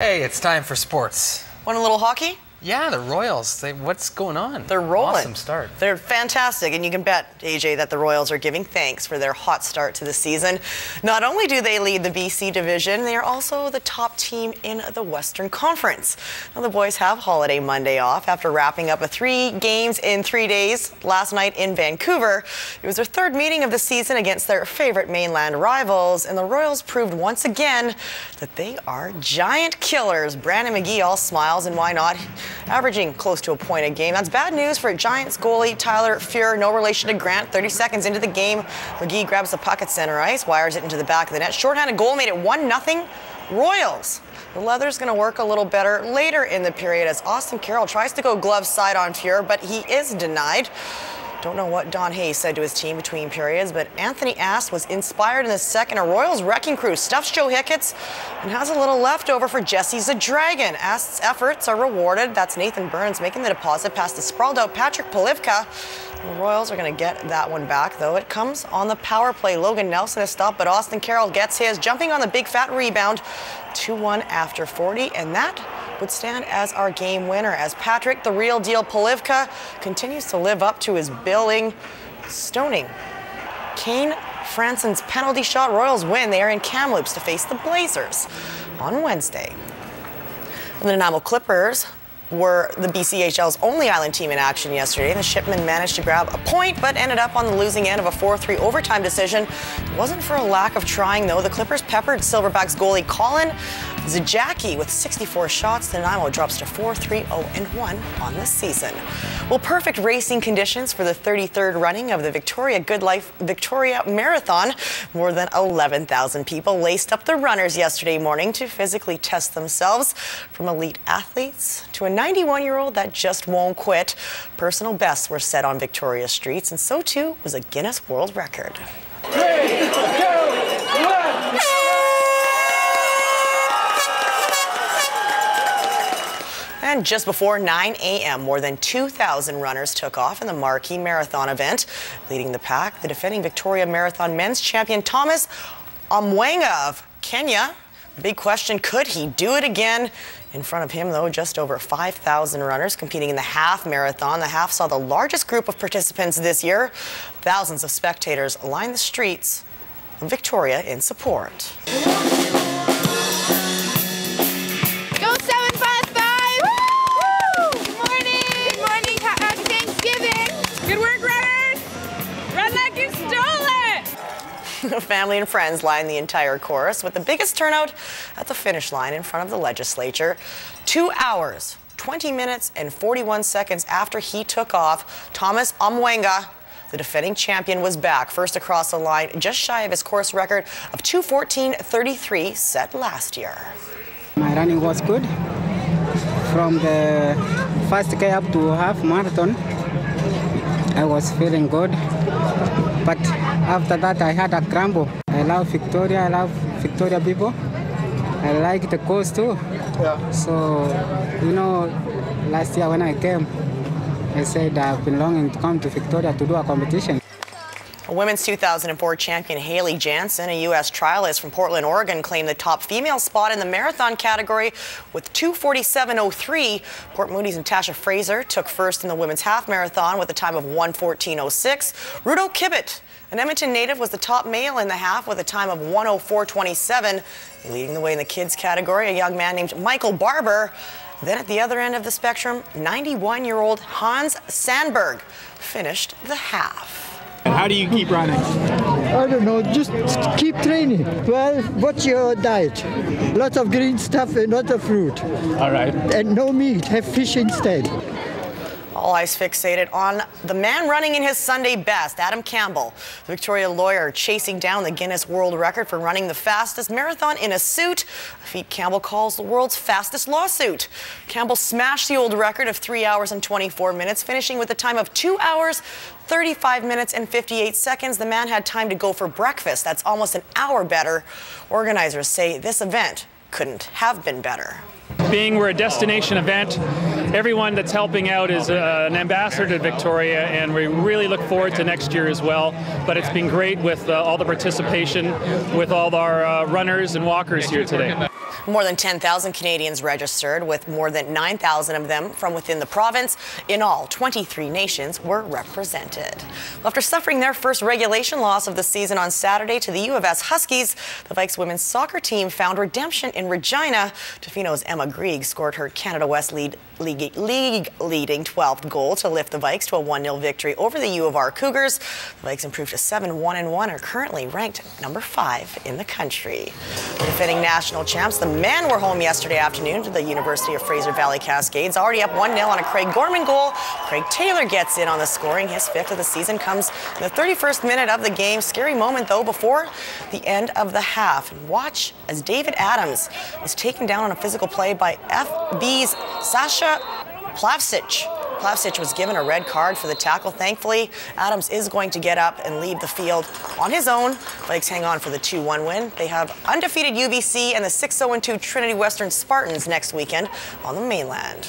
Hey, it's time for sports. Want a little hockey? Yeah, the Royals. What's going on? They're rolling. Awesome start. They're fantastic, and you can bet, AJ, that the Royals are giving thanks for their hot start to the season. Not only do they lead the BC division, they are also the top team in the Western Conference. Now, the boys have holiday Monday off after wrapping up 3 games in 3 days last night in Vancouver. It was their 3rd meeting of the season against their favorite mainland rivals, and the Royals proved once again that they are giant killers. Brandon McGee all smiles, and why not? Averaging close to a point a game. That's bad news for Giants goalie Tyler Fuhr, no relation to Grant. 30 seconds into the game, McGee grabs the puck at center ice, wires it into the back of the net. Shorthanded goal made it 1-0 Royals. The Leather's going to work a little better later in the period as Austin Carroll tries to go glove side on Fuhr, but he is denied. Don't know what Don Hayes said to his team between periods, but Anthony Ast was inspired in the second. A Royals wrecking crew stuffs Joe Hicketts and has a little leftover for Jesse the Dragon. Ast's efforts are rewarded. That's Nathan Burns making the deposit past the sprawled out Patrick Polivka. The Royals are going to get that one back, though. It comes on the power play. Logan Nelson is stopped, but Austin Carroll gets his, jumping on the big fat rebound. 2-1 after 40, and that would stand as our game winner as Patrick, the real deal Polivka, continues to live up to his billing, stoning Kane Franson's penalty shot. Royals win. They are in Kamloops to face the Blazers on Wednesday. The Nanaimo Clippers were the BCHL's only island team in action yesterday. The Shipmen managed to grab a point, but ended up on the losing end of a 4-3 overtime decision. It wasn't for a lack of trying, though. The Clippers peppered Silverbacks goalie Colin Zijaki with 64 shots. The Nanaimo drops to 4-3-0-1 on this season. Well, perfect racing conditions for the 33rd running of the GoodLife Victoria Marathon. More than 11,000 people laced up the runners yesterday morning to physically test themselves, from elite athletes to a 91-year-old that just won't quit. Personal bests were set on Victoria's streets, and so too was a Guinness World Record. 3, 2, 1. And just before 9 a.m., more than 2,000 runners took off in the marquee marathon event. Leading the pack, the defending Victoria Marathon men's champion Thomas Omwenga of Kenya. The big question, could he do it again? In front of him, though, just over 5,000 runners competing in the half marathon. The half saw the largest group of participants this year. Thousands of spectators lined the streets of Victoria in support. Family and friends lined the entire course, with the biggest turnout at the finish line in front of the legislature. 2 hours, 20 minutes, and 41 seconds after he took off, Thomas Omwenga, the defending champion, was back first across the line, just shy of his course record of 2:14.33 set last year. My running was good. From the first K up to half marathon, I was feeling good. But after that, I had a crumble. I love Victoria. I love Victoria people. I like the coast too. Yeah. So, you know, last year when I came, I said I've been longing to come to Victoria to do a competition. A women's 2004 champion Haley Jansen, a U.S. trialist from Portland, Oregon, claimed the top female spot in the marathon category with 2:47.03. Port Moody's Natasha Fraser took first in the women's half marathon with a time of 1:14.06. Rudo Kibbett, an Edmonton native, was the top male in the half with a time of 1:04.27. Leading the way in the kids category, a young man named Michael Barber. Then at the other end of the spectrum, 91-year-old Hans Sandberg finished the half. How do you keep running? I don't know, just keep training. Well, what's your diet? Lots of green stuff and lots of fruit. All right. And no meat, have fish instead. All eyes fixated on the man running in his Sunday best, Adam Campbell, the Victoria lawyer chasing down the Guinness World Record for running the fastest marathon in a suit, a feat Campbell calls the world's fastest lawsuit. Campbell smashed the old record of 3 hours and 24 minutes, finishing with a time of 2 hours, 35 minutes and 58 seconds. The man had time to go for breakfast. That's almost an hour better. Organizers say this event couldn't have been better. Being we're a destination event, everyone that's helping out is an ambassador to Victoria, and we really look forward to next year as well. But it's been great with all the participation with all our runners and walkers here today. More than 10,000 Canadians registered, with more than 9,000 of them from within the province. In all, 23 nations were represented. After suffering their first regulation loss of the season on Saturday to the U of S Huskies, the Vikes women's soccer team found redemption in Regina. Tofino's Emma Grieg scored her Canada West league leading 12th goal to lift the Vikes to a 1-0 victory over the U of R Cougars. The Vikes improved to 7-1-1 and are currently ranked number 5 in the country. The defending national champs, the men, were home yesterday afternoon to the University of Fraser Valley Cascades, already up 1-0 on a Craig Gorman goal. Craig Taylor gets in on the scoring. His 5th of the season comes in the 31st minute of the game. Scary moment, though, before the end of the half. And watch as David Adams is taken down on a physical play by FB's Sasha Plavsic. Plavsic was given a red card for the tackle. Thankfully, Adams is going to get up and leave the field on his own. Vikes hang on for the 2-1 win. They have undefeated UBC and the 6-0-2 Trinity Western Spartans next weekend on the mainland.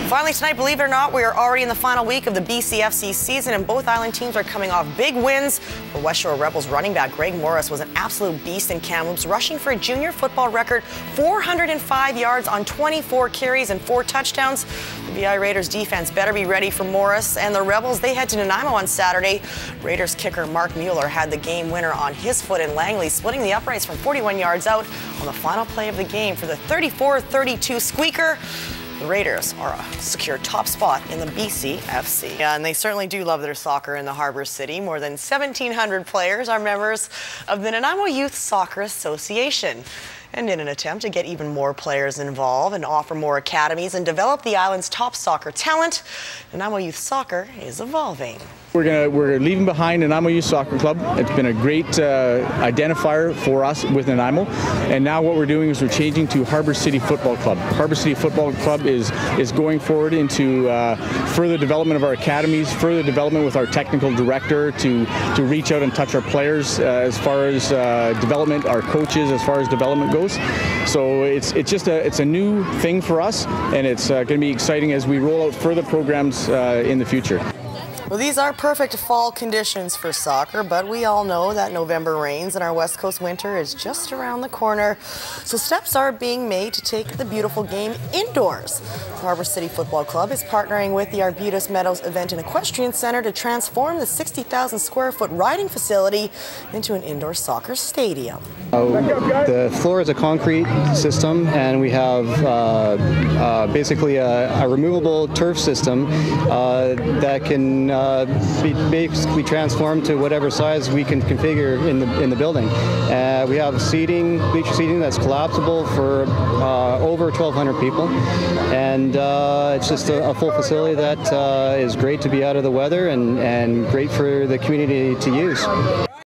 Finally tonight, believe it or not, we are already in the final week of the BCFC season, and both island teams are coming off big wins. For West Shore Rebels running back Greg Morris was an absolute beast in Kamloops, rushing for a junior football record 405 yards on 24 carries and 4 touchdowns. The BI Raiders defense better be ready for Morris, and the Rebels, they head to Nanaimo on Saturday. Raiders kicker Mark Mueller had the game winner on his foot in Langley, splitting the uprights from 41 yards out on the final play of the game for the 34-32 squeaker. The Raiders are a secure top spot in the BCFC. Yeah, and they certainly do love their soccer in the Harbour City. More than 1,700 players are members of the Nanaimo Youth Soccer Association. And in an attempt to get even more players involved and offer more academies and develop the island's top soccer talent, Nanaimo Youth Soccer is evolving. We're leaving behind Nanaimo Youth Soccer Club. It's been a great identifier for us with Nanaimo, and now what we're doing is we're changing to Harbour City Football Club. Harbour City Football Club is going forward into further development of our academies, further development with our technical director to reach out and touch our players as far as development, our coaches as far as development goes. So it's a new thing for us, and it's going to be exciting as we roll out further programs in the future. Well, these are perfect fall conditions for soccer, but we all know that November rains and our West Coast winter is just around the corner. So steps are being made to take the beautiful game indoors. The Harbour City Football Club is partnering with the Arbutus Meadows Event and Equestrian Center to transform the 60,000 square foot riding facility into an indoor soccer stadium. The floor is a concrete system, and we have basically a removable turf system that can be basically transformed to whatever size we can configure in the building. We have seating, bleacher seating that's collapsible for over 1,200 people, and it's just a full facility that is great to be out of the weather and great for the community to use.